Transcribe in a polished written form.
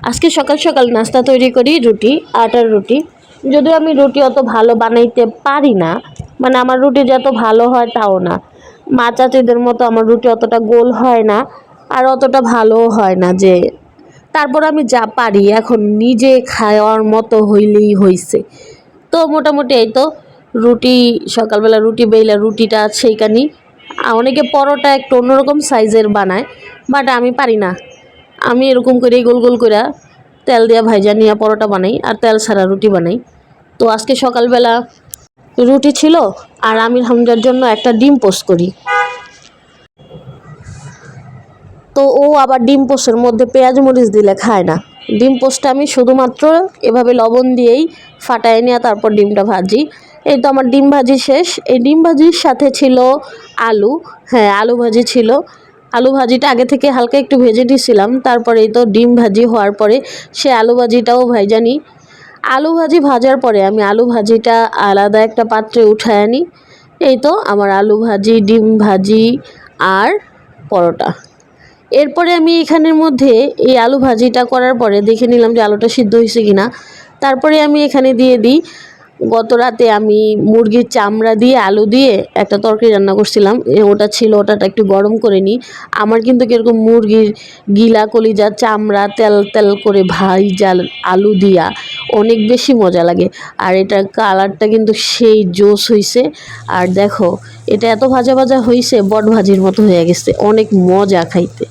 আজকে সকাল সকাল নাস্তা তৈরি করি রুটি, আটার রুটি। যদিও আমি রুটি অত ভালো বানাইতে পারি না, মানে আমার রুটি যত ভালো হয় তাও না। মা চাচিদের মতো আমার রুটি অতটা গোল হয় না, আর অতটা ভালোও হয় না। যে তারপর আমি যা পারি এখন নিজে খাওয়ার মতো হইলেই হইছে। তো মোটামুটি এই তো রুটি, সকালবেলা রুটি বেইলা রুটিটা সেইখানি। অনেকে পরোটা একটু অন্যরকম সাইজের বানায়, বাট আমি পারি না। আমি এরকম করে গোল গোল করে তেল দিয়া ভাইজা নিয়ে পরোটা বানাই, আর তেল ছাড়া রুটি বানাই। তো আজকে সকালবেলা রুটি ছিল, আর আমি হামজার জন্য একটা ডিম পোস্ট করি। তো ও আবার ডিম পোস্টের মধ্যে পেঁয়াজ মরিচ দিলে খায় না। ডিম পোস্টটা আমি শুধুমাত্র এভাবে লবণ দিয়েই ফাটায় নিয়ে তারপর ডিমটা ভাজি। এই তো আমার ডিম ভাজি শেষ। এই ডিম ভাজির সাথে ছিল আলু। হ্যাঁ, আলু ভাজি ছিল। আলু ভাজিটা আগে থেকে হালকা একটু ভেজে দিয়েছিলাম, তারপরে এই তো ডিম ভাজি হওয়ার পরে সে আলু ভাজিটাও ভাইজা নিই। আলু ভাজি ভাজার পরে আমি আলু ভাজিটা আলাদা একটা পাত্রে উঠায় আনি। এই তো আমার আলু ভাজি, ডিম ভাজি আর পরোটা। এরপরে আমি এখানের মধ্যে এই আলু ভাজিটা করার পরে দেখে নিলাম যে আলুটা সিদ্ধ হয়েছে কিনা। তারপরে আমি এখানে দিয়ে দিই, গত রাতে আমি মুরগির চামড়া দিয়ে আলু দিয়ে একটা তরকারি রান্না করছিলাম। ওটা ছিল, ওটা একটু গরম করে নিই। আমার কিন্তু কীরকম মুরগির গিলা কলিজা চামড়া তেল তেল করে ভাইজা আলু দিয়া অনেক বেশি মজা লাগে। আর এটার কালারটা কিন্তু সেই জোস হয়েছে। আর দেখো, এটা এত ভাজা ভাজা হয়েছে, বট ভাজির মতো হয়ে গেছে, অনেক মজা খাইতে।